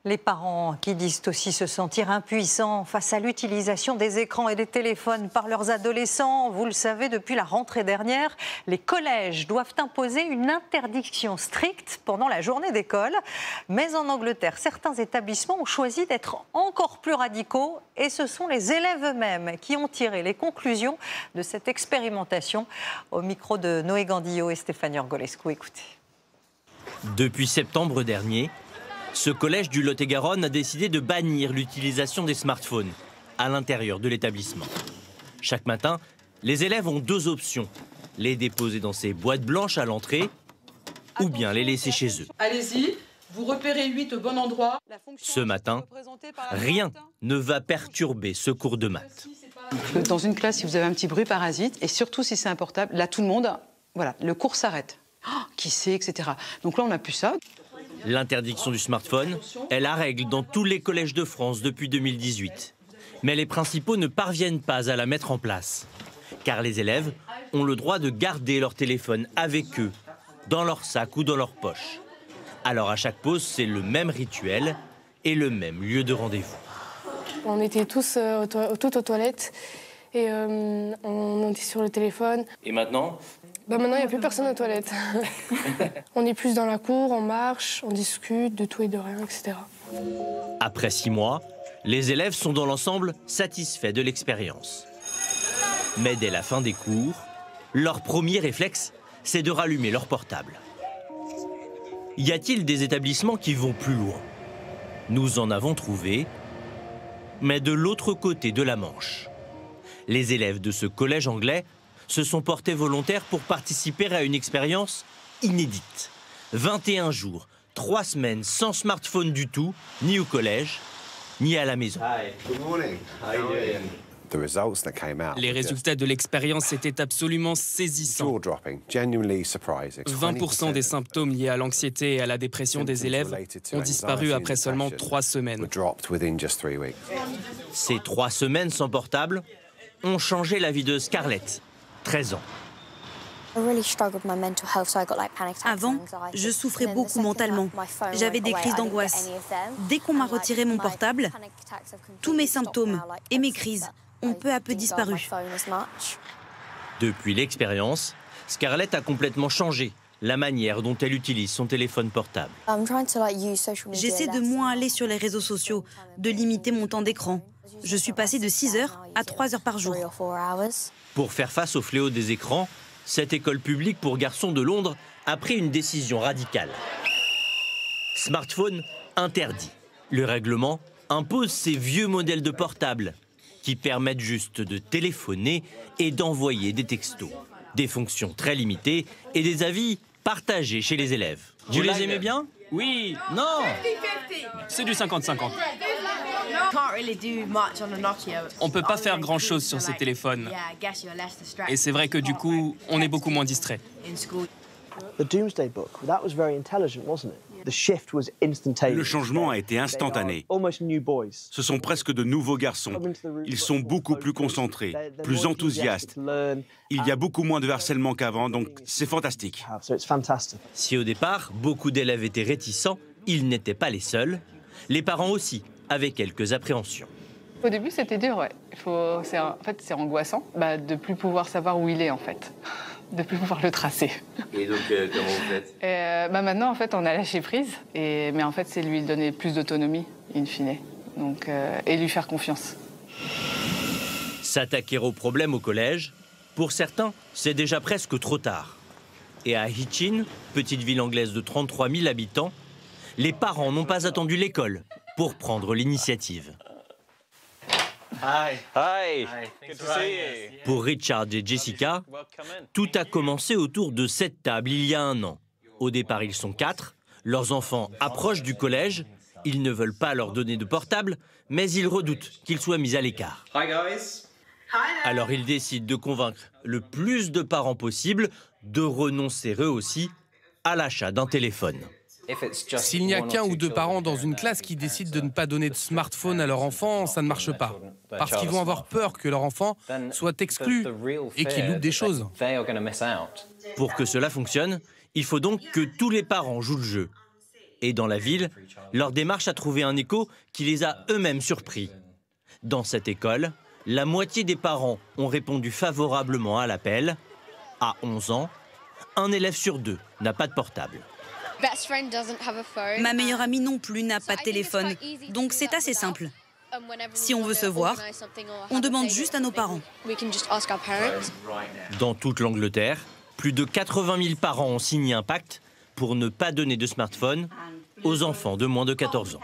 Les parents qui disent aussi se sentir impuissants face à l'utilisation des écrans et des téléphones par leurs adolescents. Vous le savez, depuis la rentrée dernière, les collèges doivent imposer une interdiction stricte pendant la journée d'école. Mais en Angleterre, certains établissements ont choisi d'être encore plus radicaux et ce sont les élèves eux-mêmes qui ont tiré les conclusions de cette expérimentation. Au micro de Noé Gandillot et Stéphanie Orgolescu, écoutez. Depuis septembre dernier, ce collège du Lot-et-Garonne a décidé de bannir l'utilisation des smartphones à l'intérieur de l'établissement. Chaque matin, les élèves ont deux options. Les déposer dans ces boîtes blanches à l'entrée ou bien les laisser chez eux. Allez-y, vous repérez 8 au bon endroit. Ce matin, rien ne va perturber ce cours de maths. Dans une classe, si vous avez un petit bruit parasite, et surtout si c'est un portable, là tout le monde, voilà, le cours s'arrête. Oh, qui sait, etc. Donc là on n'a plus ça. L'interdiction du smartphone est la règle dans tous les collèges de France depuis 2018. Mais les principaux ne parviennent pas à la mettre en place. Car les élèves ont le droit de garder leur téléphone avec eux, dans leur sac ou dans leur poche. Alors à chaque pause, c'est le même rituel et le même lieu de rendez-vous. On était tous toutes aux toilettes et on était sur le téléphone. Et maintenant ? Maintenant, il n'y a plus personne aux toilettes. On est plus dans la cour, on marche, on discute de tout et de rien, etc. Après 6 mois, les élèves sont dans l'ensemble satisfaits de l'expérience. Mais dès la fin des cours, leur premier réflexe, c'est de rallumer leur portable. Y a-t-il des établissements qui vont plus loin? Nous en avons trouvé, mais de l'autre côté de la Manche. Les élèves de ce collège anglais se sont portés volontaires pour participer à une expérience inédite. 21 jours, 3 semaines sans smartphone du tout, ni au collège, ni à la maison. Les résultats de l'expérience étaient absolument saisissants. 20% des symptômes liés à l'anxiété et à la dépression des élèves ont disparu après seulement 3 semaines. Ces 3 semaines sans portable ont changé la vie de Scarlett, 13 ans. Avant, je souffrais beaucoup mentalement. J'avais des crises d'angoisse. Dès qu'on m'a retiré mon portable, tous mes symptômes et mes crises ont peu à peu disparu. Depuis l'expérience, Scarlett a complètement changé la manière dont elle utilise son téléphone portable. J'essaie de moins aller sur les réseaux sociaux, de limiter mon temps d'écran. Je suis passée de 6 heures à 3 heures par jour. Pour faire face au fléau des écrans, cette école publique pour garçons de Londres a pris une décision radicale. Smartphone interdit. Le règlement impose ces vieux modèles de portables qui permettent juste de téléphoner et d'envoyer des textos. Des fonctions très limitées et des avis partagés chez les élèves. Vous les aimez bien? Oui, non, c'est du 50-50. On ne peut pas faire grand-chose sur ces téléphones. Et c'est vrai que du coup, on est beaucoup moins distrait. Le changement a été instantané. Ce sont presque de nouveaux garçons. Ils sont beaucoup plus concentrés, plus enthousiastes. Il y a beaucoup moins de harcèlement qu'avant, donc c'est fantastique. Si au départ, beaucoup d'élèves étaient réticents, ils n'étaient pas les seuls. Les parents aussi avaient quelques appréhensions. Au début, c'était dur, ouais. En fait, c'est angoissant de ne plus pouvoir savoir où il est, en fait. De ne plus pouvoir le tracer. Et donc, comment vous faites? Maintenant, en fait, on a lâché prise. Mais en fait, c'est lui donner plus d'autonomie, in fine. Donc, et lui faire confiance. S'attaquer au problème au collège, pour certains, c'est déjà presque trop tard. Et à Hitchin, petite ville anglaise de 33 000 habitants, les parents n'ont pas attendu l'école pour prendre l'initiative. Hi. Pour Richard et Jessica, tout a commencé autour de cette table il y a 1 an. Au départ, ils sont 4. Leurs enfants approchent du collège. Ils ne veulent pas leur donner de portable, mais ils redoutent qu'ils soient mis à l'écart. Alors ils décident de convaincre le plus de parents possible de renoncer eux aussi à l'achat d'un téléphone. S'il n'y a qu'un ou 2 parents dans une classe qui décident de ne pas donner de smartphone à leur enfant, ça ne marche pas. Parce qu'ils vont avoir peur que leur enfant soit exclu et qu'il loupe des choses. Pour que cela fonctionne, il faut donc que tous les parents jouent le jeu. Et dans la ville, leur démarche a trouvé un écho qui les a eux-mêmes surpris. Dans cette école, la moitié des parents ont répondu favorablement à l'appel. À 11 ans, un élève sur 2 n'a pas de portable. Ma meilleure amie non plus n'a pas de téléphone, donc c'est assez simple. Si on veut se voir, on demande juste à nos parents. Dans toute l'Angleterre, plus de 80 000 parents ont signé un pacte pour ne pas donner de smartphone aux enfants de moins de 14 ans.